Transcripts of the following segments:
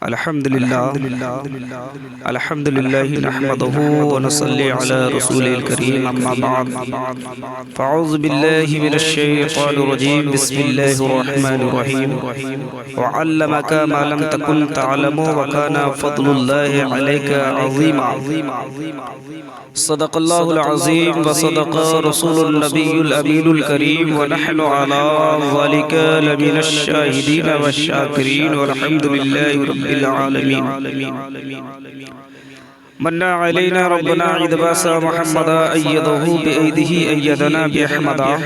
الحمدللہ نحمده ونصلي على رسوله الكريم اما بعد فاعوذ باللہ من الشیطان الرجیم بسم اللہ الرحمن الرحیم وعلمك ما لم تكن تعلم وكان فضل الله عليك عظيما صدق اللہ العظیم وصدق رسول النبی الامین الکریم ونحن على ذلك لمن الشاہدین والشاکرین والحمد للہ رب العالمین من علينا ربنا عيد باسا محمدا أيده بأيده أيدنا بأحمدا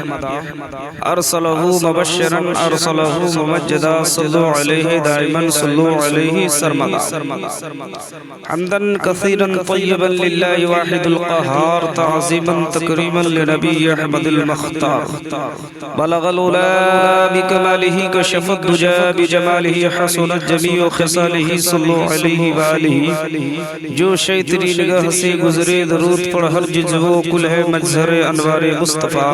أرسله مبشرا أرسله ممجدا صلوا عليه دائما صلوا عليه سرمدا حمدا كثيرا طيبا لله واحد القهار تعظيما تكريما لنبي أحمد المختار بلغ الأولى بكماله كشف الدجى بجماله حسنت جميع خصاله صلوا عليه وآله جو شيء تیری نگاہ سے گزرے درود پڑھ ہر جزو کل ہے مجزر انوار مصطفیٰ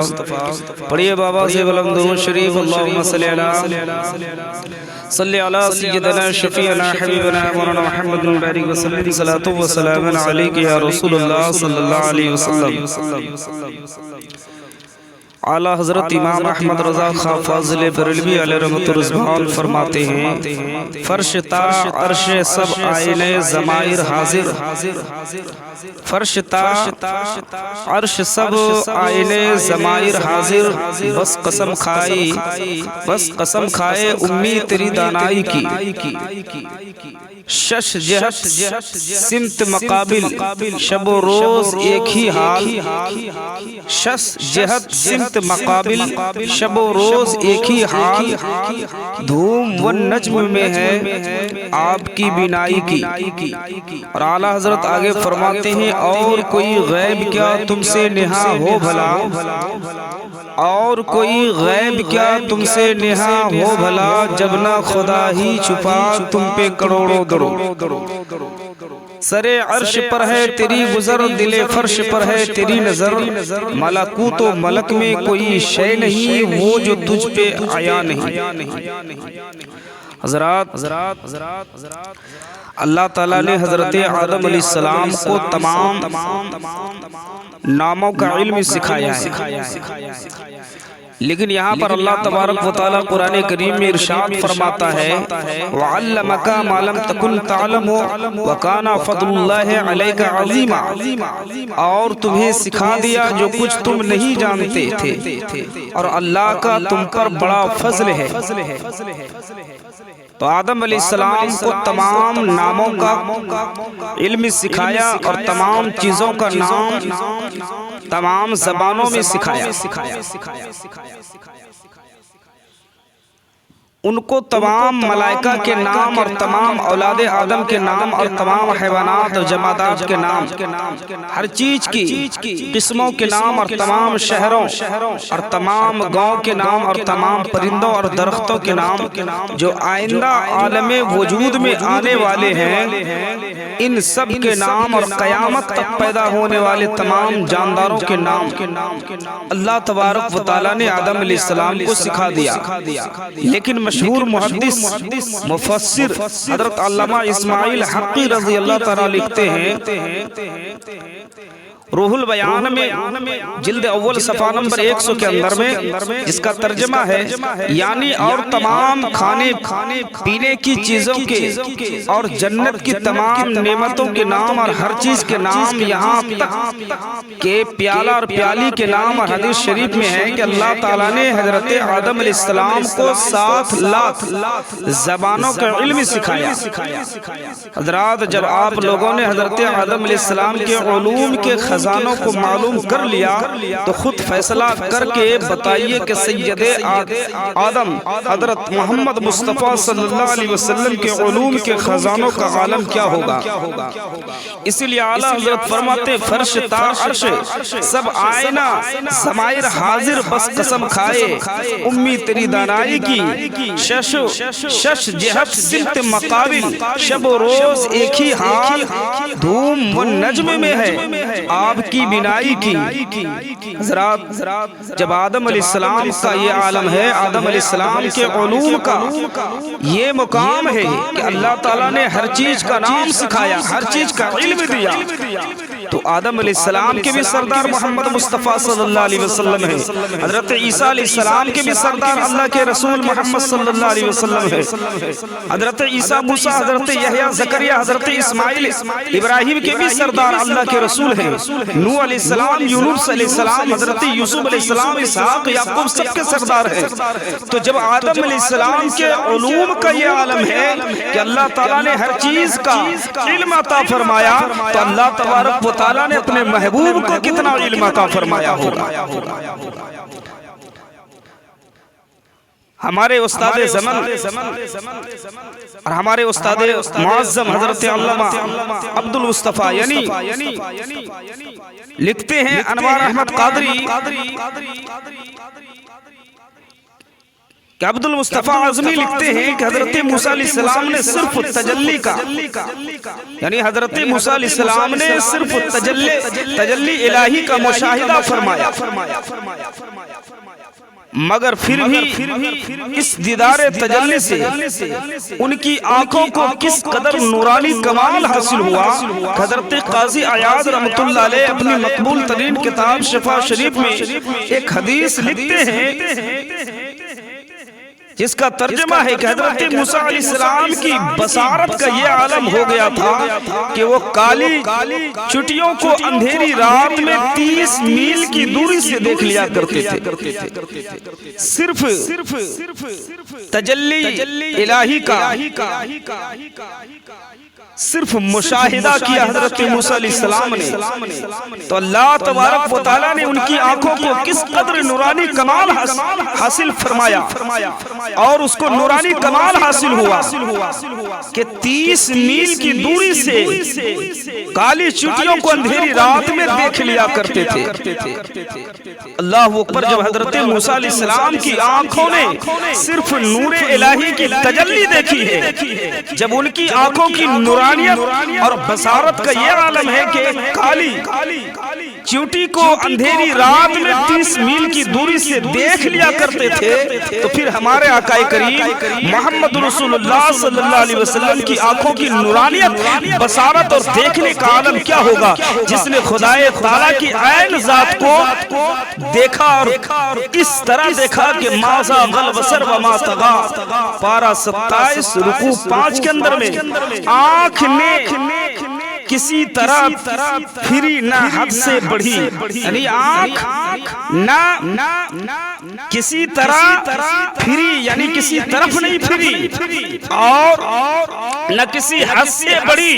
پڑھئے بابا سے بلند درود شریف اللہم صلی علی سیدنا شفیعنا حبیبنا مولانا محمد مبارک وسلم صلاۃ و سلام علیک یا رسول اللہ صلی اللہ علیہ وسلم اعلیٰ حضرت امام احمد رضا خان فاضل بریلوی علیہ رحمت الرضوان فرماتے ہیں فرش تا عرش سب آئینے ضمائر حاضر فرش تا عرش سب آئینے ضمائر حاضر بس قسم کھائے امی تیری دانائی کی شش جہت سمت مقابل شب و روز ایک ہی حال شش جہت سمت مقابل شب و روز ایک ہی حال دھوم و نجم میں ہے آپ کی بینائی کی اور اعلیٰ حضرت آگے فرماتے ہیں اور کوئی غیب کیا تم سے نہا ہو بھلا اور کوئی غیب کیا تم سے نہا ہو بھلا جب نہ خدا ہی چھپا تم پہ کروڑوں درو سرے عرش پر ہے تیری گزر دل فرش پر ہے تیری نظر ملکوت و ملک میں کوئی شے نہیں وہ جو تجھ پہ آیا نہیں حضرات اللہ تعالیٰ نے حضرت آدم علیہ السلام کو تمام ناموں کا علم سکھایا ہے لیکن یہاں پر اللہ تبارک و تعالیٰ قرآن کریم میں ارشاد فرماتا ہے وَعَلَّمَكَ مَا لَمْ تَكُنْ تَعْلَمُ وَكَانَ فَضْلُ اللَّهِ عَلَيْكَ عَظِيمًا اور تمہیں سکھا دیا جو کچھ تم نہیں جانتے تھے اور اللہ کا تم پر بڑا فضل ہے تو آدم علیہ السلام کو تمام ناموں کا علم سکھایا اور تمام چیزوں کا نام تمام زبانوں میں سکھایا ان کو تمام ملائکہ کے نام اور تمام اولاد آدم کے نام اور تمام حیوانات اور جمادات کے نام ہر چیز کی قسموں کے نام اور تمام شہروں اور تمام گاؤں کے نام اور تمام پرندوں اور درختوں کے نام جو آئندہ عالم وجود میں آنے والے ہیں ان سب کے نام اور قیامت تک پیدا ہونے والے تمام جانداروں کے نام اللہ تبارک و تعالیٰ نے آدم علیہ السلام کو سکھا دیا لیکن مشہور محدث مفسر حضرت علامہ اسماعیل حقی رضی اللہ تعالیٰ لکھتے ہیں روح البیان میں جلد اول صفحہ نمبر 100 کے اندر میں اس کا ترجمہ ہے یعنی اور تمام کھانے پینے کی چیزوں کے اور جنت کی تمام نعمتوں کے نام اور ہر چیز کے نام یہاں تک کہ پیالہ اور پیالی کے نام اور حدیث شریف میں ہے کہ اللہ تعالیٰ نے حضرت آدم علیہ السلام کو 7 لاکھ زبانوں کا علم سکھایا حضرات جب آپ لوگوں نے حضرت آدم علیہ السلام کے علوم کے خزانوں کو معلوم کر لیا تو خود فیصلہ کر کے بتائیے کہ سید آدم حضرت محمد مصطفیٰ صلی اللہ علیہ وسلم کے علوم کے خزانوں کا عالم کیا ہوگا اسی لیے اعلیٰ حضرت فرماتے فرش تا عرش سب آئینہ ضمائر حاضر بس قسم کھائے امی تیری دانائی کی شش جہت سمت مقابل شب و روز ایک ہی حال دھوم و نجم میں ہے آپ کی بینائی کی۔ حضرات جب آدم علیہ السلام کا یہ عالم ہے، آدم علیہ السلام کے علوم کا یہ مقام ہے کہ اللہ تعالیٰ نے ہر چیز کا نام سکھایا، ہر چیز کا علم دیا، تو آدم علیہ السلام کے بھی سردار محمد مصطفیٰ صلی اللہ علیہ وسلم ہے، حضرت عیسیٰ علیہ السلام کے بھی سردار اللہ کے رسول محمد صلی اللہ علیہ وسلم ہے، حضرت عیسیٰ، موسیٰ، حضرت یحییٰ، زکریا، حضرت اسماعیل، ابراہیم کے بھی سردار اللہ کے رسول ہیں، نوح علیہ السلام، یونس علیہ السلام، حضرت یوسف علیہ السلام، اسحاق، یعقوب سب کے سردار ہیں۔ تو جب آدم علیہ السلام کے علوم کا یہ عالم ہے کہ اللہ تعالیٰ نے ہر چیز کا علم عطا فرمایا، تو اللہ تبارک و تعالیٰ نے اپنے محبوب کو کتنا علم عطا فرمایا ہوگا۔ ہمارے استاد زمن اور ہمارے استاد معظم حضرت علامہ عبد المصطفیٰ یعنی لکھتے ہیں انوار احمد قادری کہ عبد المصطفیٰ اعظمی لکھتے ہیں کہ حضرت موسیٰ علیہ السلام نے صرف تجلی کا، یعنی حضرت موسیٰ علیہ السلام نے صرف تجلی الہی کا مشاہدہ فرمایا، مگر پھر بھی اس دیدار تجلی سے ان کی آنکھوں کو کس قدر نورانی کمال حاصل ہوا۔ حضرت قاضی عیاض رحمت اللہ علیہ اپنی مقبول ترین کتاب شفا شریف میں ایک حدیث لکھتے ہیں جس کا ترجمہ ہے کہ حضرت موسیٰ علیہ السلام کی بصارت کا یہ عالم ہو گیا تھا کہ وہ کالی چٹیوں کو اندھیری رات میں 30 میل کی دوری سے دیکھ لیا کرتے تھے۔ صرف تجلی الہی کا صرف مشاہدہ کیا حضرت موسیٰ علیہ السلام نے، تو اللہ تبارک و تعالیٰ نے ان کی آنکھوں کو کس قدر نورانی کمال حاصل فرمایا، اور اس کو نورانی کمال حاصل ہوا کہ 30 میل کی دوری سے کالی چٹیوں کو اندھیری رات میں دیکھ لیا کرتے تھے۔ اللہ اکبر! جب حضرت موسیٰ علیہ السلام کی آنکھوں نے صرف نور الہی کی تجلی دیکھی ہے، جب ان کی آنکھوں کی نورانیت اور بصارت کا یہ عالم ہے کہ کالی چیوٹی کو اندھیری رات میں 30 میل کی دوری سے دیکھ لیا کرتے تھے، تو پھر ہمارے آقا کریم محمد رسول اللہ صلی اللہ علیہ وسلم کی آنکھوں کی نورانیت، بصارت اور دیکھنے کا عالم کیا ہوگا، جس نے خدائے تعالیٰ کی عین ذات کو دیکھا اور اس طرح دیکھا کہ ما زاغ البصر وما طغی، پارہ 27 رکوع 5 کے اندر میں آنکھ نے کسی طرح پھری نہ حد سے بڑھی، یعنی آنکھ نہ کسی طرح پھری، یعنی کسی طرف نہیں پھری، اور نہ کسی حد سے بڑھی،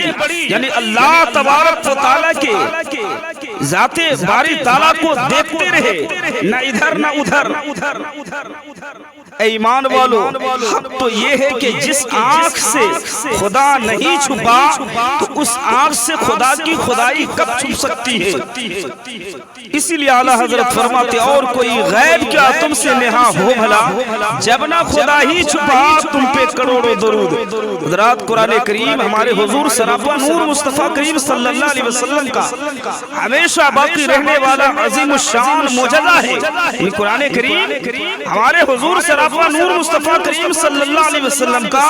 یعنی اللہ تبارک و تعالیٰ کے ذات باری تعالیٰ کو دیکھتے رہے، نہ ادھر نہ ادھر۔ اے ایمان والو، حق تو یہ ہے کہ جس آنکھ سے خدا نہیں چھپا تو اس آنکھ سے خدا کی خدائی کب چھپ سکتی ہے؟ اسی لیے اعلیٰ حضرت فرماتے اور کوئی غیب کیا تم سے نہا ہو بھلا، جب نہ خدا ہی چھپا تم پہ کروڑوں درود۔ حضرات قرآن کریم ہمارے حضور سراپا نور مصطفیٰ کریم صلی اللہ علیہ وسلم کا ہمیشہ باقی رہنے والا عظیم الشان معجزہ ہے۔ یہ قرآن کریم ہمارے حضور سراپا نور مصطفیٰ کریم صلی اللہ علیہ وسلم کا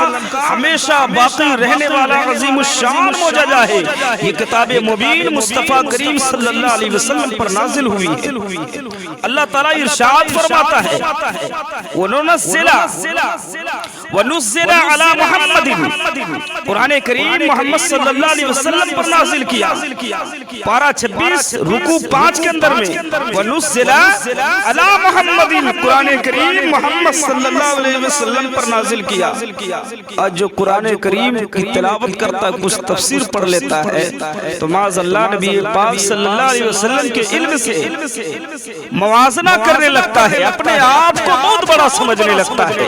ہمیشہ باقی رہنے والا عظیم الشان معجزہ ہے۔ یہ کتاب مبین مصطفیٰ کریم صلی اللہ علیہ وسلم پر نازل ہوئی ہے۔ اللہ تعالیٰ ارشاد فرماتا ہے وَنُزِّلَ عَلَى مُحَمَّدٍ، قرآن کریم محمد صلی اللہ علیہ وسلم پر نازل کیا، پارہ 26 رکوع 5 کے اندر میں وَنُزِّلَ عَلَى مُحَمَّدٍ، قرآن کریم محمد صلی اللہ علیہ وسلم پر نازل کیا۔ آج جو قرآن کریم کی تلاوت کرتا کچھ تفسیر پڑھ لیتا ہے تو معاذ اللہ نبی پاک صلی اللہ علیہ وسلم کے علم سے موازنہ کرنے لگتا ہے، اپنے آپ کو بہت بڑا سمجھنے لگتا ہے۔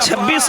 26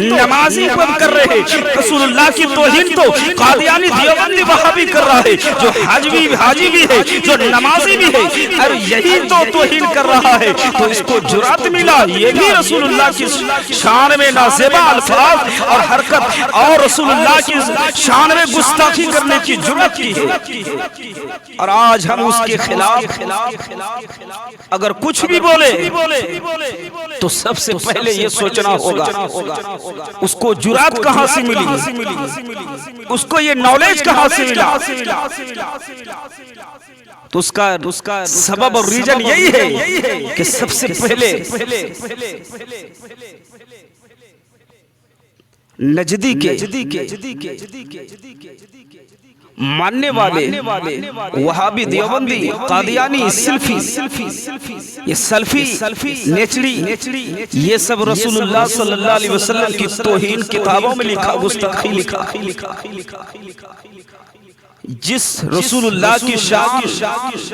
نمازی قوم کر رہے ہیں، رسول اللہ کی توہین تو قادیانی دیوبندی وہابی کر رہا ہے، جو حاجی بھی ہے، جو نمازی بھی ہے، اور یہی تو توہین کر رہا ہے، تو اس کو جرات ملا یہ بھی رسول اللہ کی شان میں نازیبا الفاظ اور حرکت اور رسول اللہ کی شان میں گستاخی کرنے کی جرات کی ہے۔ اور آج ہم اس کے خلاف اگر کچھ بھی بولے تو سب سے پہلے یہ سوچنا ہوگا اس کو جرات کہاں سے ملی، اس کو یہ نالج کہاں سے ملا۔ تو اس کا سبب اور ریجن یہی ہے کہ سب سے پہلے نجدی کے ماننے والے وہابی دیوبندی قادیانی سلفی نیچڑی یہ سب رسول اللہ صلی اللہ علیہ وسلم کی توہین کتابوں میں لکھا، گستاخی لکھا۔ جس رسول اللہ کی شان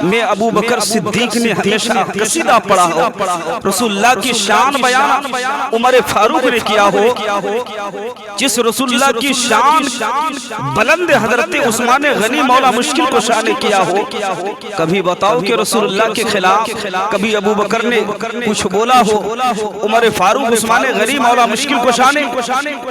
میں ابو بکر صدیق نے ہمیشہ قصیدہ پڑھا ہو، رسول اللہ کی شان بیان عمر فاروق نے کیا ہو، جس رسول اللہ کی شان بلند حضرت عثمان غنی مولا مشکل کو شان کیا ہو، کبھی بتاؤ کہ رسول اللہ کے خلاف کبھی ابو بکر نے کچھ بولا ہو، عمر فاروق عثمان غنی مولا مشکل کو شانے؟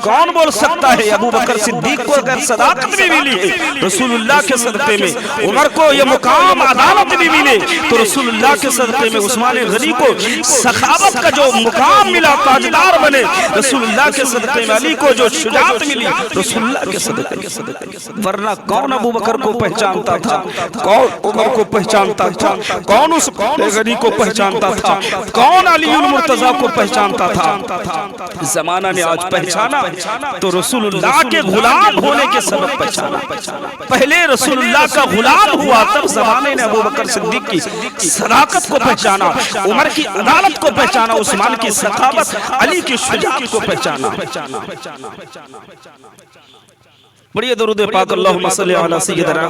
کون بول سکتا ہے؟ ابو بکر صدیق کو اگر صداقت بھی ملی ہے رسول اللہ کے صدقے میں، عمر کو یہ مقام عدالت بھی ملے تو رسول اللہ کے صدقے میں، عثمان غنی کو سخاوت کا جو مقام ملا تاجدار بنے رسول اللہ کے صدقے میں، علی کو جو شجاعت ملی رسول اللہ کے صدقے میں، ورنہ کون ابو بکر کو پہچانتا تھا، کون عمر کو پہچانتا تھا، کون عثمان غنی کو پہچانتا تھا، کون علی المرتضی کو پہچانتا تھا؟ زمانہ نے آج پہچانا تو رسول اللہ کے غلام ہونے کے سبب پہچانا۔ پہلے رسول اللہ کا غلام ہوا تب زمانے نے ابو بکر صدیق کی صداقت کو پہچانا، عمر کی عدالت کو پہچانا، عثمان کی سخاوت، علی کی شجاعت کو پہچانا۔ بڑی درود پاک اللہم صلی علی سیدنا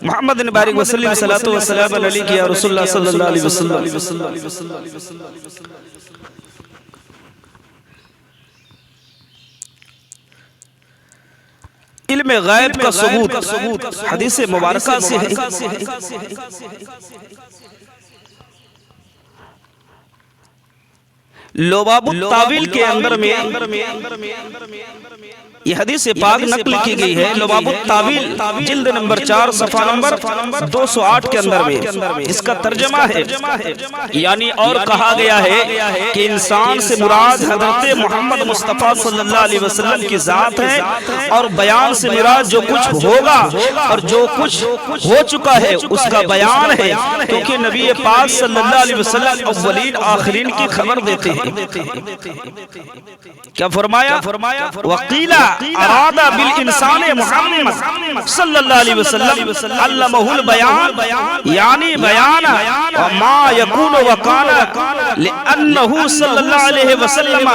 محمد بارک وسلم صلاۃ و سلام علیک یا رسول اللہ صلی اللہ علیہ وسلم۔ علم غیب کا ثبوت حدیث مبارکہ سے ہے۔ لباب التاویل کے اندر میں یہ حدیث پاک نقل کی گئی ہے، لباب التاویل جلد نمبر 4 صفحہ نمبر 208 کے اندر میں اس کا ترجمہ ہے، یعنی اور کہا گیا ہے کہ انسان سے مراد حضرت محمد مصطفیٰ صلی اللہ علیہ وسلم کی ذات ہے، اور بیان سے مراد جو کچھ ہوگا اور جو کچھ ہو چکا ہے اس کا بیان ہے، کیونکہ نبی پاک صلی اللہ علیہ وسلم اولین آخرین کی خبر دیتے ہیں۔ کیا فرمایا؟ وقیلہ اراد بالانسان محمد صلی اللہ علیہ وسلم علمہ البیان، یعنی بیان وما یکون وکان، لأنہ صلی اللہ علیہ وسلم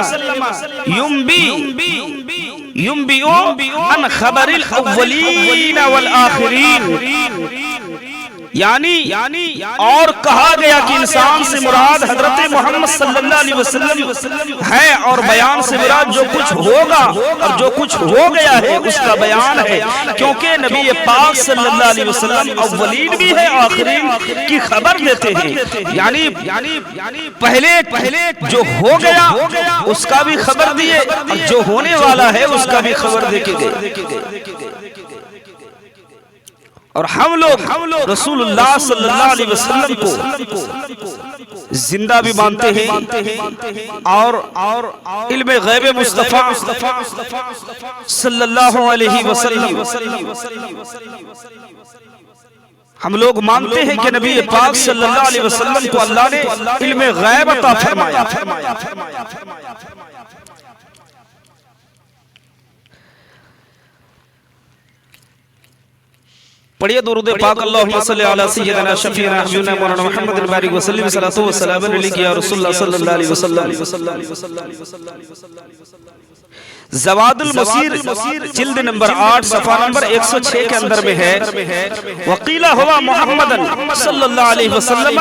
ینبئ عن خبر الاولین والآخرین، یعنی اور کہا گیا کہ انسان سے مراد حضرت محمد صلی اللہ علیہ وسلم ہے، اور بیان سے مراد جو کچھ ہوگا اور جو کچھ ہو گیا ہے اس کا بیان ہے، کیونکہ نبی پاک صلی اللہ علیہ وسلم اولین بھی ہے آخرین کی خبر دیتے ہیں، یعنی پہلے جو ہو گیا اس کا بھی خبر دیے اور جو ہونے والا ہے اس کا بھی خبر دے کے گئے۔ اور ہم لوگ رسول اللہ صلی اللہ علیہ وسلم کو زندہ بھی مانتے ہیں، اور علم غیب مصطفیٰ صلی اللہ علیہ وسلم ہم لوگ مانتے ہیں کہ نبی پاک صلی اللہ علیہ وسلم کو اللہ نے علم غیب عطا فرمایا۔ پڑھیے درود پاک اللہم صلی علی سیدنا شفیعنا حبیبنا مولانا محمد بارک وسلم صلاۃ و سلام علیک یا رسول اللہ صلی اللہ علیہ وسلم۔ زواد المسیر جلد نمبر 8 صفحہ نمبر 106 کے اندر میں ہے وقیل ہوا محمد صلی اللہ علیہ وسلم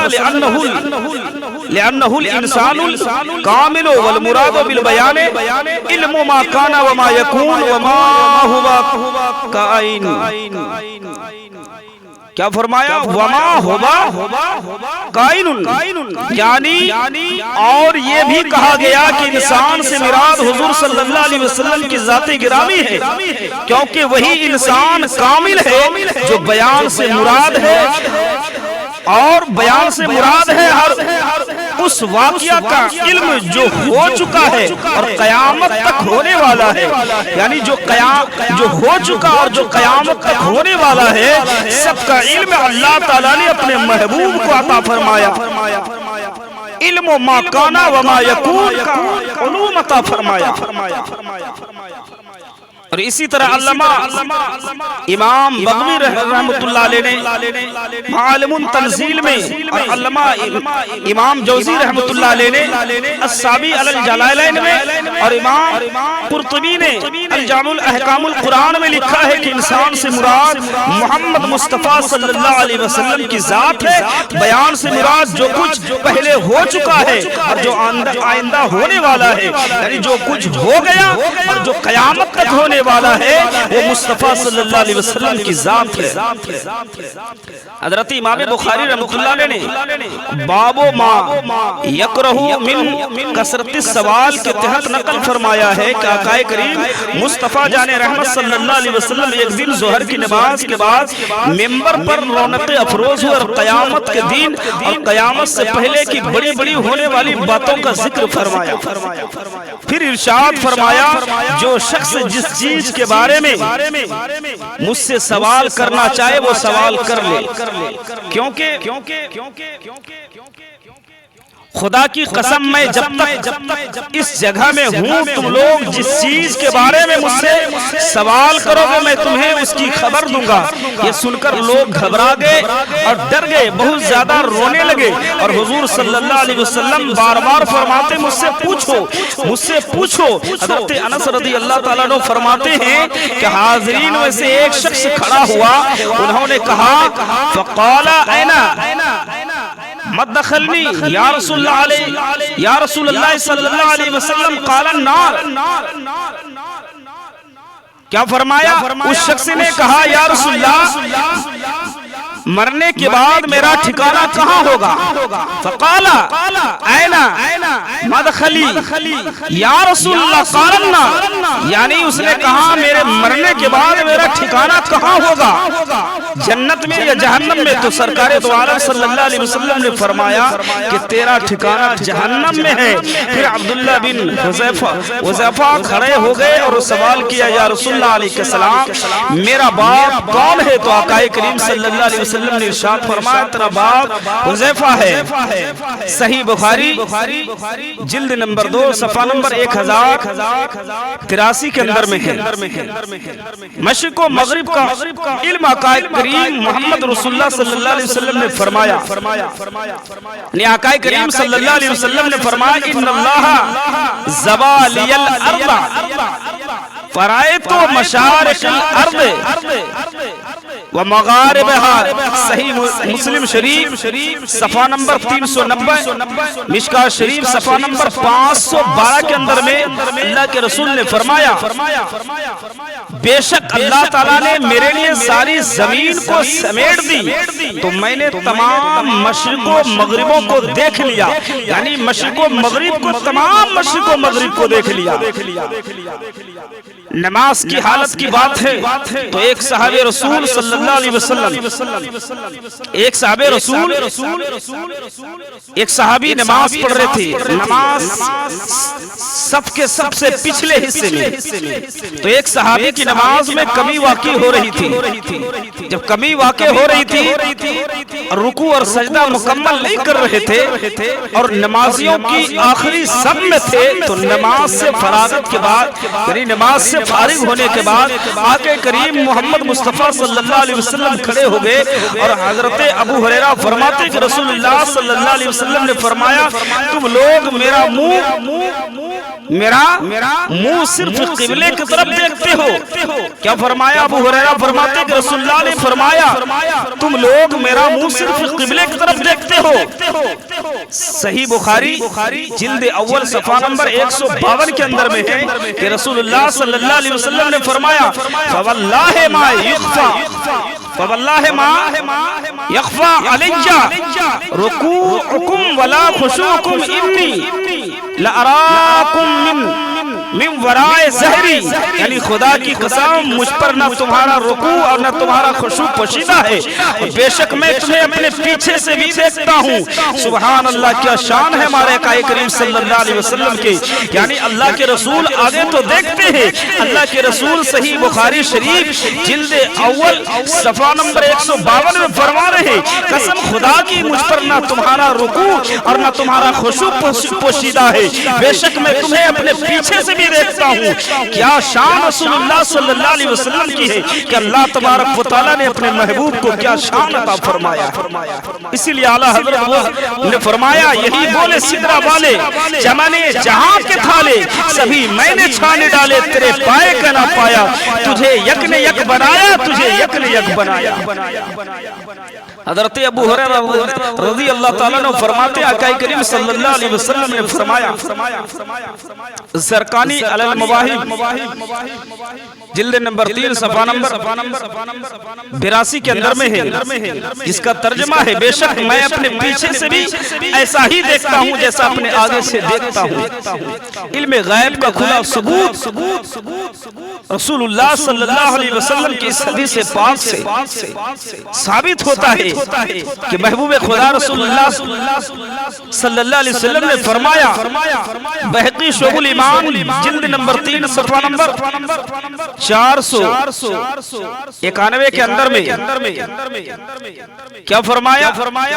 لأنه الانسان الكامل والمراد بالبیان علم ما کان وما یکون وما هو کائن. کیا فرمایا؟ وما ہوا کائن، یعنی اور یہ بھی کہا گیا کہ انسان سے مراد حضور صلی اللہ علیہ وسلم کی ذات گرامی ہے، کیونکہ وہی انسان کامل ہے جو بیان سے مراد ہے، اور بیان سے مراد ہے ہر اس واقعہ کا علم جو ہو چکا ہے اور قیامت تک ہونے والا ہے. یعنی جو ہو چکا اور جو قیامت تک ہونے والا ہے سب کا علم اللہ تعالیٰ نے اپنے محبوب کو عطا فرمایا. علم ما کانا وما یکون کا علوم عطا فرمایا. اور اسی طرح علامہ امام بغوی رحمۃ اللہ علیہ نے معالم التنزیل میں، اور علامہ امام جوزی رحمۃ اللہ علیہ نے السابی علی الجلالین میں، اور امام قرطبی نے الجامع الاحکام القرآن میں لکھا ہے کہ انسان سے مراد محمد مصطفیٰ صلی اللہ علیہ وسلم کی ذات ہے. بیان سے مراد جو کچھ پہلے ہو چکا ہے اور جو آئندہ ہونے والا ہے، یعنی جو کچھ ہو گیا اور جو قیامت تک ہونے والا ہے وہ مصطفیٰ صلی اللہ علیہ وسلم کی ذات ہے. حضرت امام بخاری رحمۃ اللہ علیہ نے باب ما یکرہ من کثرت السوال کے تحت نقل فرمایا ہے کہ آقا کریم مصطفیٰ جان رحمت صلی اللہ علیہ وسلم ایک دن ظہر کی نماز کے بعد ممبر پر رونق افروز ہوئے اور قیامت کے دن اور قیامت سے پہلے کی بڑی بڑی ہونے والی باتوں کا ذکر فرمایا. پھر ارشاد فرمایا جو شخص جس چیز کے بارے میں مجھ سے سوال کرنا چاہے وہ سوال کر لے، کیونکہ خدا کی قسم میں جب تک اس جگہ میں ہوں تم لوگ جس چیز کے بارے میں مجھ سے سوال کرو گے میں تمہیں اس کی خبر دوں گا. یہ سن کر لوگ گھبرا گئے اور ڈر گئے، بہت زیادہ رونے لگے، اور حضور صلی اللہ علیہ وسلم بار بار فرماتے مجھ سے پوچھو. حضرت انس رضی اللہ تعالیٰ عنہ فرماتے ہیں کہ حاضرین میں سے ایک شخص کھڑا ہوا، انہوں نے کہا فقال اینا مدخلنی یا رسول اللہ صلی اللہ علیہ وسلم قال النار. کیا فرمایا؟ اس شخص نے کہا یا رسول اللہ مرنے کے بعد میرا ٹھکانہ کہاں ہوگا؟ فقال اینا مدخلی یا رسول اللہ قال النار. یعنی اس نے کہا میرے مرنے کے بعد میرا ٹھکانہ کہاں ہوگا، جنت میں یا جہنم میں؟ تو سرکار دو عالم صلی اللہ علیہ وسلم نے فرمایا کہ تیرا ٹھکانہ جہنم میں ہے. پھر عبداللہ بن حذیفہ کھڑے ہو گئے اور سوال کیا یا رسول اللہ علیہ السلام میرا باپ کون ہے؟ تو آقا کریم صلی اللہ علیہ وسلم نے ارشاد فرمایا تیرا باپ حذیفہ ہے. صحیح بخاری جلد نمبر 2 صفحہ نمبر 1083 کے اندر میں ہے. مشرق و مغرب کا علم آقا کریم محمد رسول اللہ صلی اللہ علیہ وسلم نے فرمایا. آقا کریم صلی اللہ علیہ وسلم نے فرمایا ان اللہ زوالی الارض فرائت مشارق الارض ومغاربها. صحیح مسلم شریف صفحہ نمبر 390، مشکات شریف صفحہ نمبر 512 کے اندر میں اللہ کے رسول نے فرمایا بے شک اللہ تعالیٰ نے میرے لیے ساری زمین کو سمیٹ دی تو میں نے تمام مشرق و مغربوں کو دیکھ لیا. یعنی مشرق و مغرب کو، تمام مشرق و مغرب کو دیکھ لیا. نماز کی حالت کی بات ہے تو ایک صحابی رسول صلی اللہ علیہ وسلم ایک صحابی نماز پڑھ رہے تھے، نماز صف کے سب سے پچھلے حصے میں. تو ایک صحابی کی نماز میں کمی واقع ہو رہی تھی. جب کمی واقع ہو رہی تھی رکوع اور سجدہ مکمل نہیں کر رہے تھے اور نمازیوں کی آخری صف میں تھے، تو نماز سے فراغت کے بعد، یعنی نماز سے فارغ ہونے کے بعد آقا کریم محمد مصطفیٰ صلی اللہ علیہ وسلم کھڑے ہو گئے اور حضرت ابو ہریرہ فرماتے کہ رسول اللہ صلی اللہ علیہ وسلم نے فرمایا تم لوگ میرا منہ میرا منہ صرف قبلے کی طرف دیکھتے ہو. کیا فرمایا ابو ہریرہ فرماتے کہ رسول اللہ نے فرمایا تم لوگ میرا منہ صرف قبلے کی طرف دیکھتے ہو. صحیح بخاری جلد اول صفحہ نمبر 152 کے اندر میں ہے کہ رسول اللہ صلی اللہ علیہ وسلم نے فرمایا فواللہ ما یخفا علی رکوعکم ولا خشوعکم انی لأراکم من وراء ظہری. یعنی خدا کی قسم مجھ پر نہ تمہارا رکوع اور نہ تمہارا خشوع پوشیدہ ہے اور بے شک میں تمہیں اپنے پیچھے سے بھی دیکھتا ہوں. سبحان اللہ, کیا شان ہے ہمارے آقا کریم صلی اللہ علیہ وسلم کی. یعنی اللہ کے رسول آگے تو دیکھتے ہیں. اللہ کے رسول صحیح بخاری شریف جلد اول صفحہ نمبر 152 میں فرما رہے ہیں قسم خدا کی مجھ پر نہ تمہارا رکوع اور نہ تمہارا خشوع پوشیدہ ہے, بے شک میں تمہیں اپنے پیچھے سے بھی دیکھتا ہوں. کیا شان رسول اللہ صلی اللہ علیہ وسلم کی ہے کہ اللہ تبارک و تعالیٰ نے اپنے محبوب کو کیا شان عطا فرمایا. اسی لیے اعلیٰ حضرت نے فرمایا یہی بولے سدرہ والے چمنے جہاں کے تھالے سبھی میں نے چھانے ڈالے تیرے پائے کا نہ پایا, تجھے یک نے یک بنایا, تجھے یک نے یک بنایا. حضرت ابو ہریرہ رضی اللہ تعالیٰ نے فرماتے آقا کریم صلی اللہ علیہ وسلم نے فرمایا زرقانی علی المواہب جلد نمبر 3 صفحہ نمبر 82 کے اندر میں ہے جس کا ترجمہ ہے بے شک میں اپنے پیچھے سے بھی ایسا ہی دیکھتا ہوں جیسا اپنے آگے سے دیکھتا ہوں. علم غیب کا کھلا ثبوت رسول اللہ صلی اللہ علیہ وسلم کی اس حدیث پاک سے ثابت ہوتا ہے کہ محبوب خدا رسول اللہ صلی اللہ علیہ وسلم نے فرمایا بہقی شعب الایمان جلد نمبر 3 صفحہ نمبر 491 کے اندر میں کیا فرمایا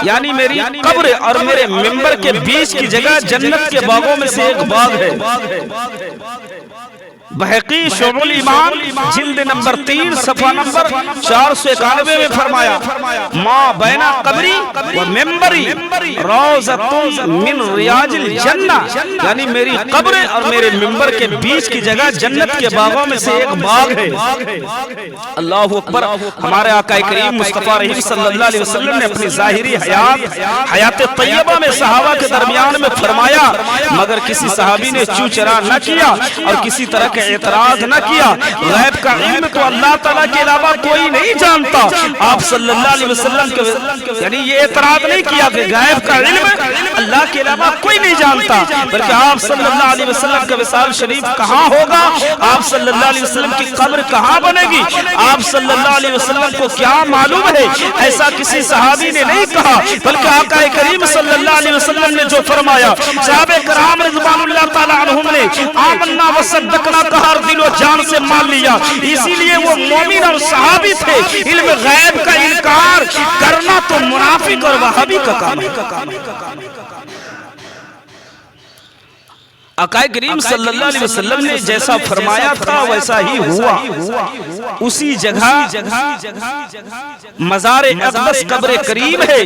یعنی میری قبر اور میرے منبر کے بیچ کی جگہ جنت کے باغوں میں سے ایک باغ ہے. بہقی شعب الایمان جلد نمبر 3 صفحہ نمبر 491 میں فرمایا ما بین قبری و منبری روضۃ من ریاض الجنہ, یعنی میری قبر اور میرے منبر کے بیچ کی جگہ جنت کے باغوں میں سے ایک باغ ہے. اللہ اکبر. ہمارے آقا کریم مصطفیٰ رحیم صلی اللہ علیہ وسلم نے اپنی ظاہری حیات طیبہ میں صحابہ کے درمیان میں فرمایا مگر کسی صحابی نے چو چرا نہ کیا اور کسی طرح کے اعتراض نہ کیا. غیب کا علم تو اللہ تعالیٰ کے علاوہ کوئی نہیں جانتا. آپ صلی اللہ علیہ وسلم کے یعنی یہ اعتراض نہیں کیا کہ غیب کا علم اللہ کے علاوہ کوئی نہیں جانتا, بلکہ آپ صلی اللہ علیہ وسلم کا وصال شریف کہاں ہوگا, آپ صلی اللہ علیہ وسلم کی قبر کہاں بنے گی, آپ صلی اللہ علیہ وسلم کو کیا معلوم ہے, ایسا کسی صحابی نے نہیں کہا, بلکہ آقا کریم صلی اللہ علیہ وسلم نے جو فرمایا صحابہ کرام رضوان اللہ تعالی عنہم نے آمنا وصدقنا کہا دل و جان سے مان لیا. اسی لیے وہ مومن اور صحابی تھے. علم غیب کا انکار کرنا تو منافق اور وہابی کا کام ہے. آقا کریم صلی اللہ علیہ وسلم نے جیسا فرمایا تھا ویسا ہی ہوا. اسی جگہ مزار اقدس قبر کریم ہے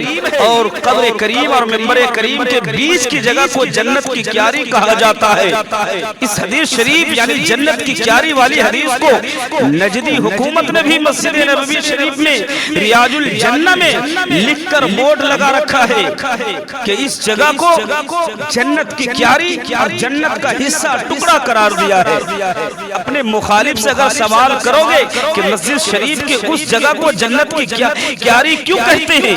اور قبر کریم اور منبر کریم کے بیچ کی جگہ کو جنت کی کیاری کہا جاتا ہے. اس حدیث شریف یعنی جنت کی کیاری والی حدیث کو نجدی حکومت نے بھی مسجد نبوی شریف میں ریاض الجنہ میں لکھ کر بورڈ لگا رکھا ہے کہ اس جگہ کو جنت کی کیاری اور جنت کا حصہ ٹکڑا قرار دیا ہے. اپنے مخالف سے اگر سوال کرو گے کہ مسجد شریف کے اس جگہ کو جنت کی کیاری کیوں کہتے ہیں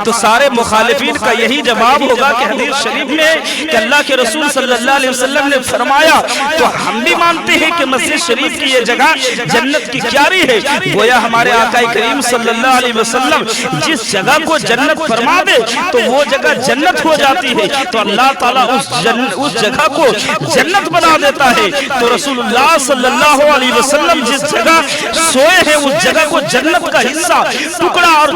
تو سارے مخالفین کا یہی جواب ہوگا کہ حدیث شریف میں کہ اللہ کے رسول صلی اللہ علیہ وسلم نے فرمایا تو ہم بھی مانتے ہیں کہ مسجد شریف کی یہ جگہ جنت کی کیاری ہے. گویا ہمارے آقا کریم صلی اللہ علیہ وسلم جس جگہ کو جنت فرما دے تو وہ جگہ جنت ہو جاتی ہے, تو اللہ تعالیٰ اس جگہ کو جنت بنا دیتا ہے. تو رسول اللہ صلی اللہ علیہ وسلم جس جگہ سوئے ہیں اس جگہ کو جنت کا حصہ ٹکڑا اور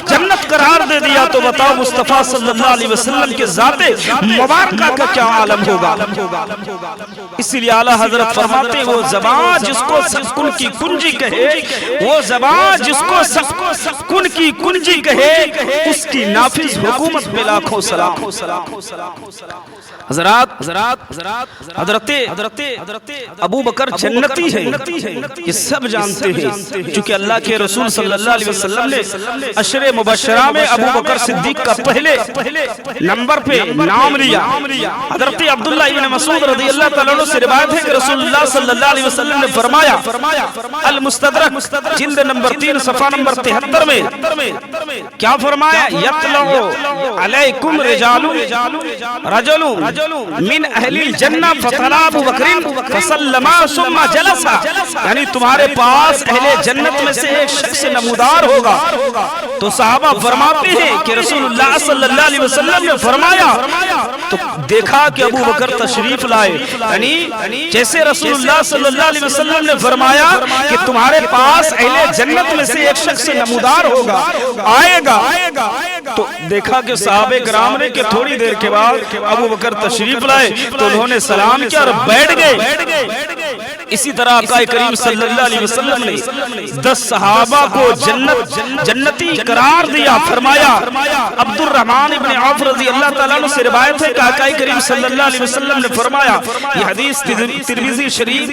جنت قرار دے دیا, تو بتاؤ مصطفیٰ صلی اللہ علیہ وسلم کے ذات مبارکہ کا کیا عالم ہوگا. اسی لیے اعلیٰ حضرت فرماتے وہ زبان جس کو سکون کی کنجی کہے, وہ زبان جس کو سکون کی کنجی کہے, اس کی نافذ حکومت پہ لاکھوں سلام. حضرت ابو بکر جنتی ہے، یہ سب جانتے ہیں، چونکہ اللہ کے رسول صلی اللہ علیہ وسلم نے عشر مبشرہ میں ابو بکر صدیق کا پہلے نمبر پہ نام لیا۔ حضرت عبداللہ ابن مسعود رضی اللہ تعالیٰ عنہ سے روایت ہے کہ رسول اللہ صلی اللہ علیہ وسلم نے فرمایا، المستدرک جلد نمبر 3 صفحہ نمبر 73 میں کیا فرمایا؟ یطلع علیکم رجال من اہل الجنہ فطلع ابو بکر فسلما ثم جلسا، یعنی تمہارے پاس اہل جنت میں سے ایک شخص نمودار ہوگا۔ تو صحابہ فرماتے ہیں کہ رسول اللہ صلی اللہ علیہ وسلم نے فرمایا تو دیکھا کہ ابو بکر تشریف لائے، یعنی جیسے رسول اللہ صلی اللہ علیہ وسلم نے فرمایا کہ تمہارے پاس اہل جنت میں سے ایک شخص نمودار ہوگا، آئے گا، تو دیکھا کہ صحابہ کرام نے کہ تھوڑی دیر کے بعد ابو بکر تشریف لائے تو انہوں نے سلام کیا اور بیٹھ گئے۔ اسی طرح آقا کریم صلی اللہ علیہ وسلم نے 10 صحابہ کو جنتی قرار دیا، فرمایا عبد الرحمن ابن عوف رضی اللہ تعالیٰ عنہ سے روایت ہے کہ آقا کریم صلی اللہ علیہ وسلم نے فرمایا، یہ حدیث ترمذی شریف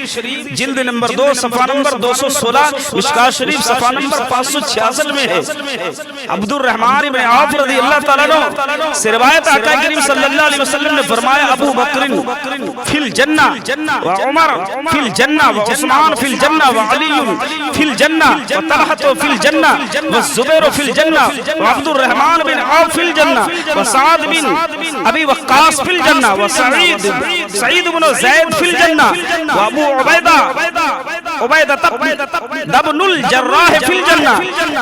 جلد نمبر 2 صفحہ نمبر 216 مشکاۃ شریف صفحہ نمبر 566 میں ہے۔ عبد الرحمن ابن عوف رضی اللہ تعالیٰ عنہ سے روایت آقا کریم صلی اللہ علیہ وسلم نے فرمایا، ابو بکر فی الجنہ وعمر فی الجنہ وعثمان فی الجنہ وعلی فی الجنہ وطلحہ فی الجنہ والزبیر فی الجنہ وعبد الرحمن بن عوف فی الجنہ وسعد بن ابی وقاص فی الجنہ وسعید بن زید فی الجنہ وابو عبیدہ بن الجراح فی الجنہ،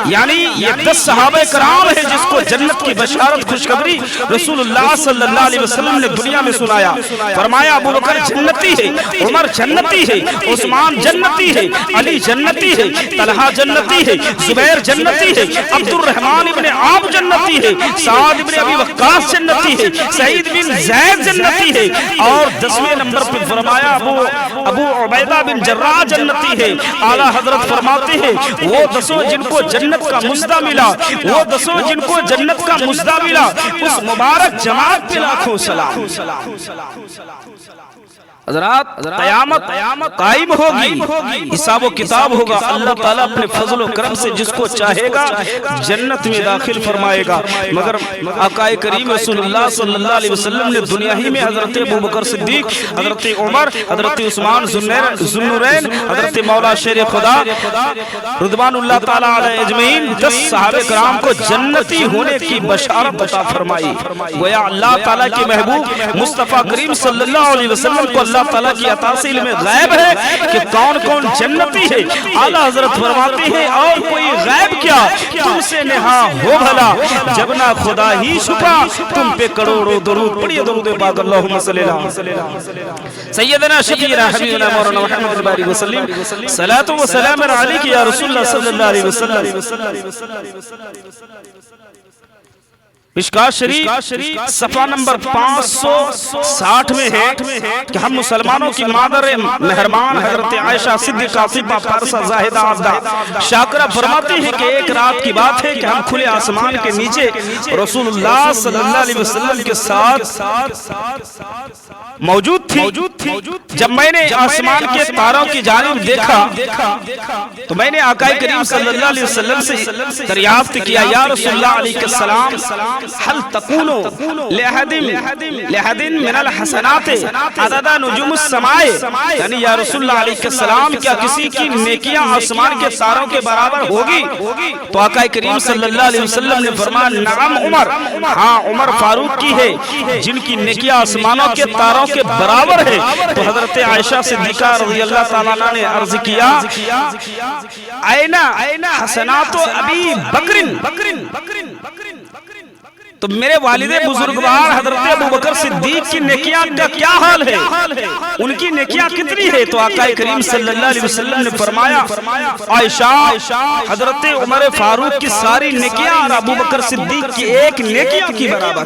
یعنی یہ 10 صحابہ کرام ہیں جس کو جنت کی بشارت خوشخبری رسول اللہ صلی اللہ علیہ وسلم نے دنیا میں سنایا۔ فرمایا ابو بکر جنتی ہے، عمر جنتی ہے، عثمان جنتی ہے، علی جنتی ہے، طلحہ جنتی ہے، زبیر جنتی ہے، عبد الرحمن ابن عوف جنتی ہے، سعد ابن ابی وقاص جنتی ہے، سعید بن زید جنتی ہے، اور 10ویں نمبر پر فرمایا ابو عبیدہ بن جراح جنتی ہے۔ اعلیٰ حضرت فرماتے ہیں وہ 10 جن کو جنت کا مژدہ ملا، وہ 10 جن کو جنت کا مژدہ ملا، اس مبارک جماعت پہ لاکھوں سلام۔ حضرات قیامت قائم ہوگی، حساب و کتاب ہوگا، اللہ تعالیٰ اپنے فضل و کرم سے جس کو چاہے گا جنت میں داخل فرمائے گا۔ مگر آقا کریم رسول اللہ صلی اللہ علیہ وسلم نے دنیا ہی میں حضرت ابو بکر صدیق، حضرت عمر، حضرت عثمان ذوالنورین، حضرت مولا شیر خدا رضوان اللہ تعالیٰ علیہ اجمعین 10 صحابہ کرام کو جنتی ہونے کی بشارت عطا فرمائی۔ گویا اللہ تعالیٰ کے محبوب مصطفیٰ کریم صلی اللہ علیہ وسلم کو اللہ تعالیٰ کی عطا سے علم غیب ہے کہ کون کون جنتی ہے۔ اعلیٰ حضرت فرماتے ہیں اور کوئی غیب کیا تم سے نہا ہو بھلا، جب نہ خدا ہی چھپا تم پہ کروڑوں درود پڑھیے درود پاک اللہم صلی اللہ سیدنا شفیعنا حبیبنا مولانا محمد الباری وسلم صلاۃ و سلام علیک یا رسول اللہ صلی اللہ علیہ وسلم۔ مشکاۃ شریف صفحہ نمبر 560 میں ہے کہ ہم مسلمانوں کی مادر مہربان حضرت عائشہ صدیقہ طیبہ پارسہ زاہدہ عابدہ شاکرہ فرماتی ہے کہ ایک رات کی بات ہے کہ ہم کھلے آسمان کے نیچے رسول اللہ صلی اللہ علیہ وسلم کے ساتھ موجود تھی۔ جب میں نے آسمان کے تاروں کی جانب دیکھا تو میں نے آقا کریم صلی اللہ علیہ وسلم سے دریافت کیا، یا رسول اللہ علیہ السلام هل تكون لأحد من الحسنات عدد نجوم السماء، یعنی یا رسول اللہ علیہ السلام کیا کسی کی نیکیاں آسمان کے تاروں کے برابر ہوگی؟ تو آقا کریم صلی اللہ علیہ وسلم نے فرمایا نعم عمر، ہاں عمر فاروق کی ہے جن کی نیکیاں آسمانوں کے تاروں کے برابر ہے۔ تو حضرت عائشہ صدیقہ رضی اللہ تعالیٰ عنہ نے عرض کیا اینا حسنات ابی بکر، تو میرے والد بزرگوار حضرت ابو بکر صدیق کی نیکیاں کا کیا حال ہے، ان کی نیکیاں کتنی ہے؟ تو آقا کریم صلی اللہ علیہ وسلم نے فرمایا عائشہ حضرت عمر فاروق کی ساری نیکیاں اور ابو بکر صدیق کی ایک نیکیاں کی برابر۔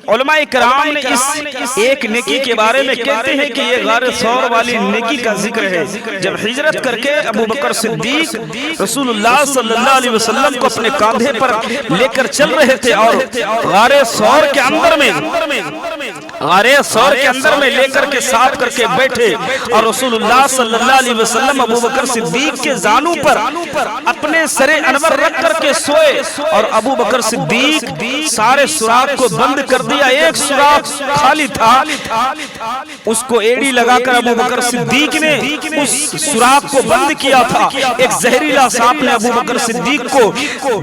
علماء کرام نے اس ایک نیکی کے بارے میں کہتے ہیں کہ یہ غار ثور والی نیکی کا ذکر ہے۔ جب ہجرت کر کے ابو بکر صدیق رسول اللہ صلی اللہ علیہ وسلم کو اپنے کاندھے پر لے کر چل رہے تھے اور غار ثور کے اندر میں لے کر کے صاف کر کے بیٹھے اور رسول اللہ صلی اللہ علیہ وسلم ابو بکر صدیق کے زانوں پر اپنے سر انور رکھ کر کے سوئے اور ابو بکر صدیق سارے سوراخ کو بند کر دیا، ایک سوراخ خالی تھا، اس کو ایڑی لگا کر ابو بکر صدیق نے اس سوراخ کو بند کیا تھا۔ ایک زہریلا سانپ نے ابو بکر صدیق کو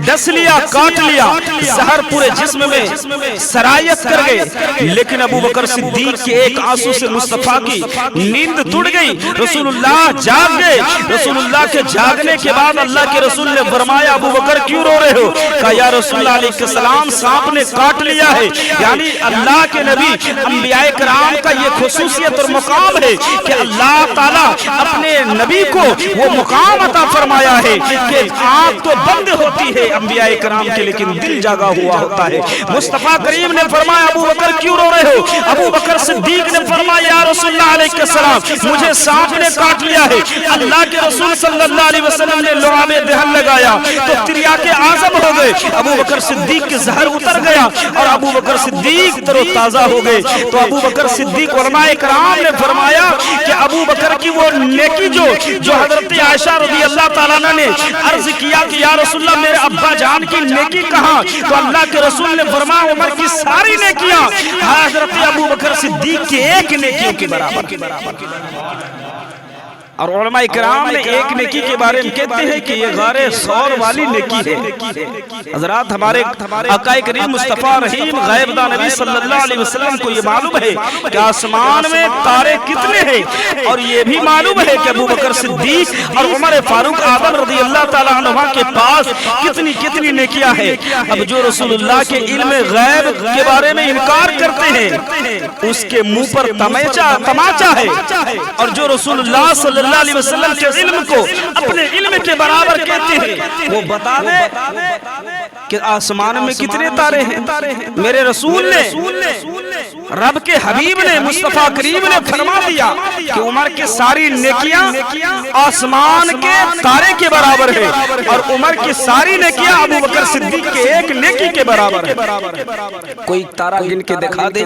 ڈس لیا، کاٹ لیا، زہر پورے جسم میں سرایت کر گئے، لیکن ابو بکر صدیق کے ایک آنسو سے مصطفیٰ کی نیند ٹوٹ گئی۔ رسول اللہ جاگ گئے۔ رسول اللہ کے جاگنے کے بعد اللہ کے رسول نے فرمایا ابو بکر کیوں رو رہے ہو؟ کہا یا رسول اللہ علیہ السلام سانپ نے کاٹ لیا ہے۔ یعنی اللہ کے نبی انبیاء کرام کا یہ خصوصیت اور مقام ہے کہ اللہ تعالیٰ اپنے نبی کو وہ مقام عطا فرمایا ہے کہ آنکھ تو بند ہوتی ہے انبیاء کرام کے لیکن دل جاگا ہوا ہوتا ہے۔ مصطفیٰ کریم نے فرمایا ابو بکر کیوں رو رہے ہو؟ ابو بکر صدیق نے فرمایا یا رسول اللہ علیہ السلام مجھے سانپ نے کاٹ لیا ہے۔ اللہ کے رسول صلی اللہ علیہ وسلم نے لعاب دہن لگایا تو تریاق اعظم ہو گئے، ابو بکر صدیق کے زہر اتر گیا اور ابو بکر صدیق تر و تازہ ہو گئے۔ تو ابو بکر صدیق علماء کرام نے فرمایا کہ ابو بکر کی وہ نیکی جو حضرت عائشہ رضی اللہ تعالیٰ نے عرض کیا کہ یا رسول اللہ میرے ابا جان کی نیکی کہاں؟ تو اللہ کے رسول نے فرمایا عمر کی ساری نیکیاں حضرت ابو بکر صدیق کی ایک نیکیوں کے برابر۔ اور علماء کرام نے ایک نیکی کے بارے میں کہتے ہیں کہ یہ غار ثور والی نیکی ہے۔ حضرات ہمارے آقا کریم مصطفیٰ رحیم غیب داں نبی صلی اللہ علیہ وسلم کو یہ معلوم ہے کہ آسمان میں تارے کتنے ہیں اور یہ بھی معلوم ہے کہ ابو بکر صدیق اور عمر فاروق اعظم رضی اللہ تعالیٰ عنہ کے پاس کتنی نیکیاں ہیں۔ اب جو رسول اللہ کے علم غیب کے بارے میں انکار کرتے ہیں اس کے منہ پر تماچا ہے، اور جو رسول اللہ صلی اللہ علیہ وسلم کے علم کو اپنے علم کے برابر کہتے ہیں وہ بتا دے کہ آسمان میں کتنے تارے ہیں۔ میرے رسول نے رب کے حبیب نے مصطفیٰ کریم نے فرما دیا کہ عمر کی ساری نیکیاں آسمان کے تارے کے برابر ہے اور عمر کی ساری نیکیاں ابو بکر صدیق کے ایک نیکی کے برابر ہے۔ کوئی تارا گن کے دکھا دے،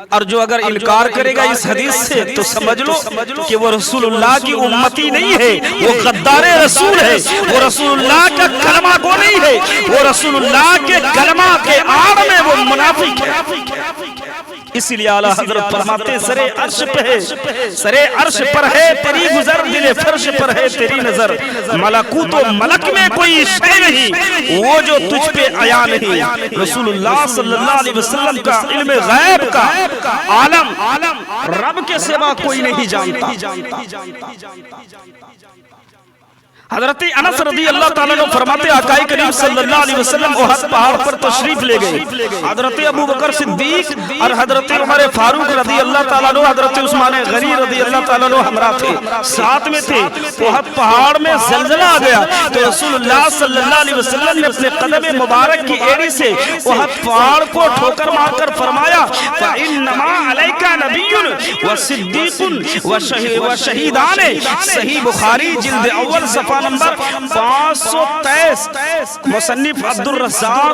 اور جو اگر انکار کرے گا اس حدیث سے تو سمجھ لو کہ وہ رسول اللہ کی امتی نہیں ہے، وہ غدار رسول ہے، وہ رسول اللہ کا کلمہ گو نہیں ہے، وہ رسول اللہ کے کلمہ کے آڑ میں وہ منافق ہے۔ اس لیے اعلیٰ حضرت فرماتے سرے عرش پہ ہے، سرے عرش پر ہے تیری گزر، دل فرش پر ہے تیری نظر، ملکوت و ملک میں کوئی شے نہیں وہ جو تجھ پہ عیاں نہیں۔ رسول اللہ صلی اللہ علیہ وسلم کا علم غیب کا عالم رب کے سوا کوئی نہیں جانتا۔ حضرت انس رضی اللہ تعالیٰ نے فرماتے آقا کریم صلی اللہ علیہ وسلم احد پہاڑ پر تشریف لے گئے، حضرت ابو بکر صدیق اور حضرت عمر فاروق رضی اللہ تعالیٰ نے حضرت عثمان غنی رضی اللہ تعالیٰ نے ہمراہ تھے، ساتھ میں تھے۔ احد پہاڑ میں زلزلہ آ گیا تو رسول اللہ صلی اللہ علیہ وسلم نے اپنے قدم مبارک کی ایڑی سے احد پہاڑ کو ٹھوکر مار کر فرمایا فَإِنَّمَا عَلَيْكَ نَبِيٌّ وَصِدِّيقٌ وَشَهِيدَانِ۔ صحیح بخاری جلد اول صفحہ نمبر 523، مصنف عبد الرزاق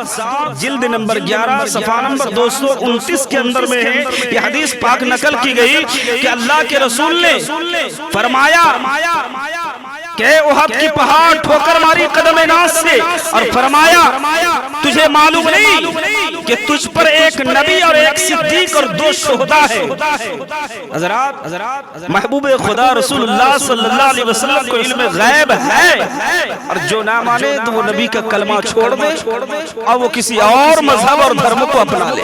جلد نمبر 11 صفحہ نمبر 229 کے اندر میں ہے یہ حدیث پاک نقل کی گئی کہ اللہ کے رسول نے فرمایا کہ احد کی پہاڑ ٹھوکر ماری قدم ناز سے اور فرمایا تجھے معلوم نہیں کہ تجھ پر ایک نبی اور ایک صدیق اور دو شہداء ہے۔ حضرات محبوب خدا رسول اللہ صلی اللہ علیہ وسلم کو علم غیب ہے، اور جو نہ مانے تو وہ نبی کا کلمہ چھوڑ دے اور وہ کسی اور مذہب اور دھرم کو اپنا لے۔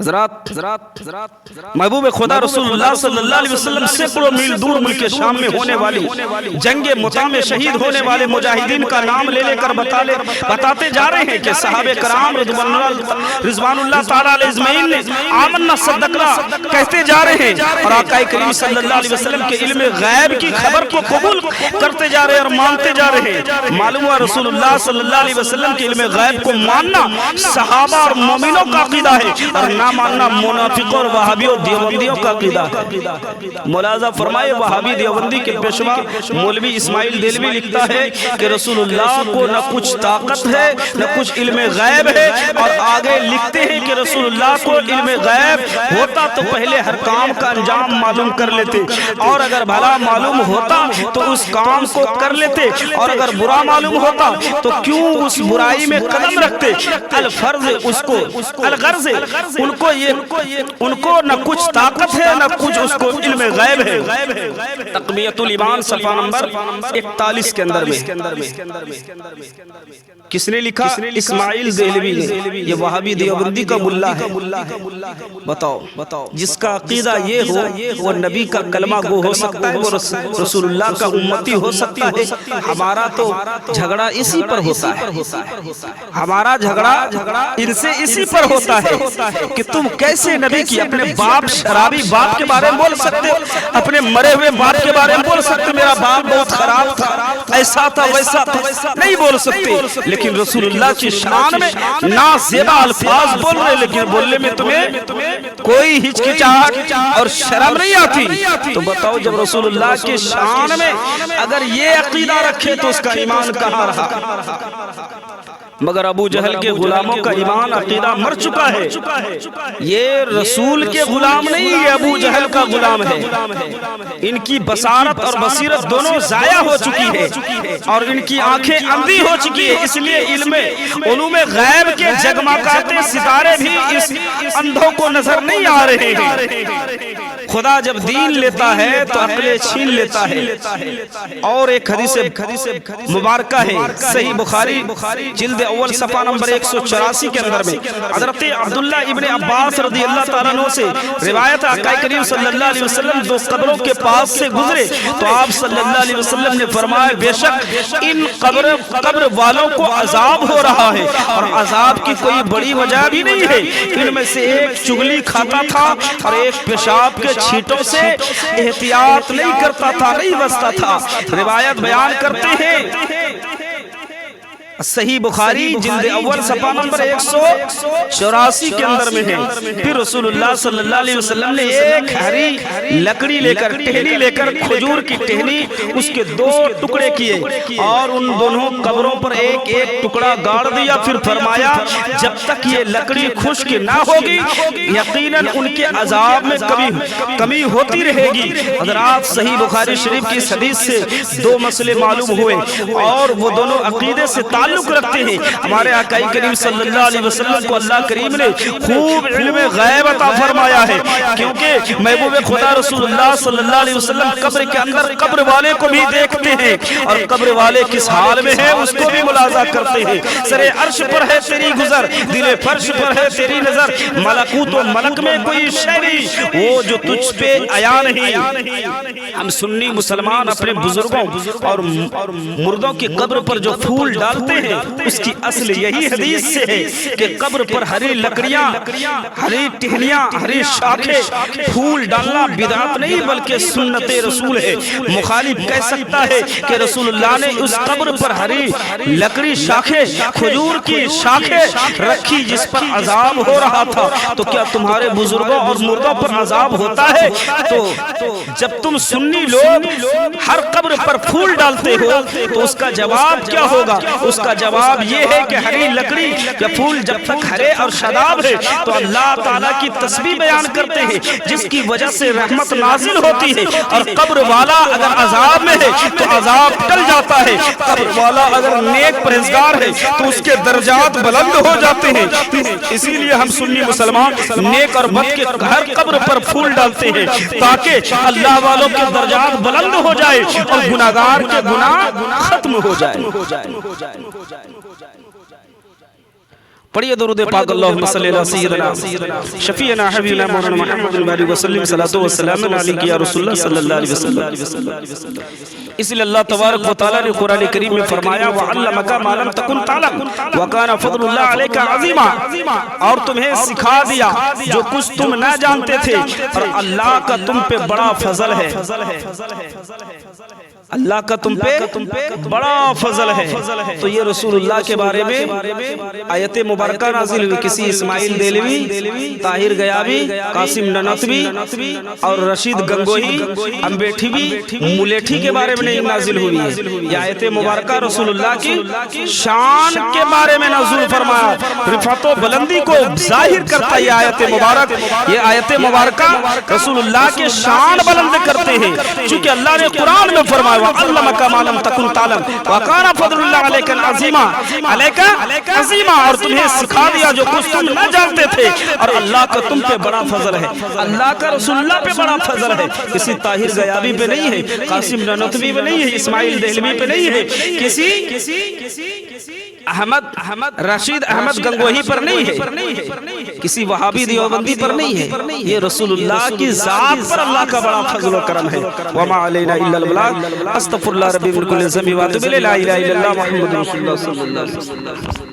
حضرات محبوب خدا رسول اللہ صلی اللہ علیہ وسلم سینکڑوں میل دور ملک شام میں ہونے والی جنگ مطاع میں شہید ہونے والے مجاہدین کا نام لے کر بتاتے جا رہے ہیں کہ صحابہ کرام رضوان اللہ تعالیٰ علیہ اجمعین نے آمنا صدقنا کہتے جا رہے ہیں، اور آقا کریم صلی اللہ علیہ وسلم کے علم غیب کی خبر کو قبول کرتے جا رہے ہیں اور مانتے جا رہے ہیں۔ معلوم ہوا رسول اللہ صلی اللہ علیہ وسلم کے علم غیب کو ماننا صحابہ اور مومنوں کا عقیدہ ہے، اور نہ ماننا منافقوں اور وہابیوں دیوبندیوں کا عقیدہ ہے۔ ملاحظہ فرمائے، وہابی دیوبندی کے پیشوا مولوی اسماعیل دہلوی لکھتا ہے کہ رسول اللہ کو نہ کچھ طاقت ہے نہ کچھ علم غیب ہے، اور آگے لکھتے ہیں کہ رسول اللہ کو علم غیب ہوتا تو پہلے ہر کام کا انجام معلوم کر لیتے، اور اگر بھلا معلوم ہوتا تو اس کام کو کر لیتے، اور اگر برا معلوم ہوتا تو کیوں اس برائی میں قدم رکھتے۔ الفرض اس کو الغرض ان کو نہ کچھ طاقت ہے نہ کچھ اس کو علم غیب ہے۔ تقویۃ الایمان صفحہ نمبر 41 کے اندر میں کس نے لکھا؟ اسماعیل دہلوی نے۔ یہ وہابی دیوبندی کا ملا ہے۔ بتاؤ جس کا عقیدہ یہ ہو وہ نبی کا کلمہ گو ہو سکتا ہے، وہ رسول اللہ کا امتی ہو سکتا ہے۔ ہمارا تو جھگڑا اسی پر ہوتا ہے، ہمارا جھگڑا ان سے اسی پر ہوتا ہے کہ تم کیسے نبی کی اپنے باپ شرابی باپ کے بارے میں بول سکتے، اپنے مرے ہوئے باپ کے بارے میں بول سکتے میرا باپ بہت خراب تھا، ایسا تھا ویسا تھا، نہیں بول سکتے۔ لیکن رسول اللہ کی شان میں نازیبا الفاظ بول رہے، لیکن بولنے میں تمہیں کوئی ہچکچاہٹ اور شرم نہیں آتی۔ تو بتاؤ جب رسول اللہ کی شان میں اگر یہ عقیدہ رکھے تو اس کا ایمان کہاں رہا؟ مگر ابو جہل کے غلاموں کا ایمان عقیدہ مر چکا ہے۔ یہ رسول کے غلام نہیں، یہ ابو جہل کا غلام ہے۔ ان کی بصارت اور بصیرت دونوں ضائع ہو چکی ہے، اور ان کی آنکھیں اندھی ہو چکی ہے، اس لیے علوم غیب کے جگمگاتے ستارے بھی اس اندھوں کو نظر نہیں آ رہے ہیں۔ خدا جب دین لیتا ہے تو عقلیں چھین لیتا ہے۔ اور ایک حدیث مبارکہ ہے صحیح بخاری جلد اول صفحہ نمبر 184 کے اندر میں حضرت عبداللہ ابن عباس رضی اللہ تعالیٰ عنہ سے روایت ہے، آقا کریم صلی اللہ علیہ وسلم دو قبروں کے پاس سے گزرے تو آپ صلی اللہ علیہ وسلم نے فرمایا بے شک ان قبر والوں کو عذاب ہو رہا ہے، اور عذاب کی کوئی بڑی وجہ بھی نہیں ہے۔ ان میں سے ایک چغلی کھاتا تھا اور ایک پیشاب کے چھینٹوں سے احتیاط نہیں کرتا تھا، نہیں بچتا تھا۔ روایت بیان کرتے ہیں صحیح بخاری جلد اول صفحہ نمبر 184 کے اندر میں ہے۔ پھر رسول اللہ صلی اللہ علیہ وسلم نے ایک ہری لکڑی لے کر ٹہنی لے کر کھجور کی ٹہنی اس کے 2 ٹکڑے کیے اور ان دونوں قبروں پر ایک ایک ٹکڑا گاڑ دیا۔ پھر فرمایا جب تک یہ لکڑی خشک نہ ہوگی یقیناً ان کے عذاب میں کمی ہوتی رہے گی۔ حضرات صحیح بخاری شریف کی حدیث سے 2 مسئلے معلوم ہوئے، اور وہ دونوں عقیدے سے تعلق رکھتے ہیں۔ ہمارے آقا کریم صلی اللہ علیہ وسلم کو اللہ کریم نے خوب علم غیب عطا فرمایا ہے، کیونکہ محبوب خدا رسول اللہ صلی اللہ علیہ وسلم قبر کے اندر قبر والے کو بھی دیکھتے ہیں، اور قبر والے کس حال میں ہے اس کو بھی ملاحظہ کرتے ہیں۔ سر عرش پر ہے تیری گزر، دل فرش پر ہے تیری نظر، ملکوت و ملک میں کوئی شے نہیں وہ جو تجھ پہ عیاں نہیں۔ ہم سنی مسلمان اپنے بزرگوں اور مردوں کی قبر پر جو پھول ڈالتے ہیں اس کی اصل یہی حدیث سے ہے کہ قبر پر ہری لکڑیاں، ہری ٹہنیاں، ہری شاخیں پھول ڈالنا بدعت نہیں بلکہ سنت رسول ہے۔ مخالف کہہ سکتا ہے کہ رسول اللہ نے اس قبر پر ہری لکڑی شاخیں، کھجور کی شاخیں رکھی جس پر عذاب ہو رہا تھا، تو کیا تمہارے بزرگوں اور مردوں پر عذاب ہوتا ہے؟ تو جب تم سنی لوگ ہر قبر پر پھول ڈالتے ہو تو اس کا جواب کیا ہوگا؟ اس کا جواب یہ ہے کہ ہری لکڑی یا پھول جب تک ہرے اور شاداب ہے تو اللہ تعالیٰ کی تسبیح بیان کرتے ہیں جس کی وجہ سے رحمت نازل ہوتی ہے، اور قبر والا اگر عذاب میں ہے تو عذاب ٹل جاتا ہے، قبر والا اگر نیک پرہیزگار ہے تو اس کے درجات بلند ہو جاتے ہیں۔ اسی لیے ہم سنی مسلمان نیک اور بد کے ہر قبر پر پھول ڈالتے ہیں تاکہ اللہ والوں کے درجات بلند ہو جائے اور گناہگار کے گناہ ختم ہو جائے۔ پڑھیے درود پاک اللہم صلی اللہ سیدنا شفیعنا حبیبنا مولانا محمد علیہ وسلم صلاۃ و سلام علیک یا رسول اللہ صلی اللہ علیہ وسلم. اس لیے اللہ تبارک و تعالی نے قرآن کریم میں فرمایا وعلمک ما لم تکن تعلم وکان فضل اللہ علیک عظیما، اور تمہیں سکھا دیا جو کچھ تم نہ جانتے تھے اور اللہ کا تم پہ بڑا فضل ہے. اللہ کا تم پہ بڑا فضل ہے. تو یہ رسول اللہ کے بارے میں آیت مبارکہ نازل ہوئی. کسی اسماعیل دہلوی، طاہر غیابی، قاسم ننوتوی اور رشید گنگوہی امبیٹھی ملیٹھی کے بارے میں نہیں نازل ہوئی ہے. یہ آیت مبارکہ رسول اللہ کی شان کے بارے میں نازل فرمایا. رفعت و بلندی کو ظاہر کرتا ہے یہ آیت مبارک. یہ آیت مبارکہ رسول اللہ کے شان بلند کرتے ہیں، چونکہ اللہ نے قرآن میں فرمایا وَعَلَّمَكَ مَا لَمْ تَكُنْ تَعْلَمْ وَكَانَ فَضْلُ اللَّهِ عَلَيْكَ عَظِيمًا، اور تمہیں سکھا دیا جو کچھ تم نہ جانتے تھے اور اللہ کا تم پہ بڑا فضل ہے. اللہ کا رسول اللہ پہ بڑا فضل ہے. کسی طاہر غیابی پہ نہیں ہے، قاسم ننوتوی پہ نہیں ہے، اسماعیل دہلوی پہ نہیں ہے، کسی احمد رشید احمد گنگوہی پر نہیں ہے، کسی وہابی دیوبندی پر نہیں ہے. یہ رسول اللہ کی ذات پر اللہ کا بڑا فضل و کرم ہے. وما علینا الا البلاغ. استغفر اللہ ربی من کل ذنب واتوب الیہ. لا الہ الا اللہ محمد رسول اللہ صلی اللہ علیہ وسلم.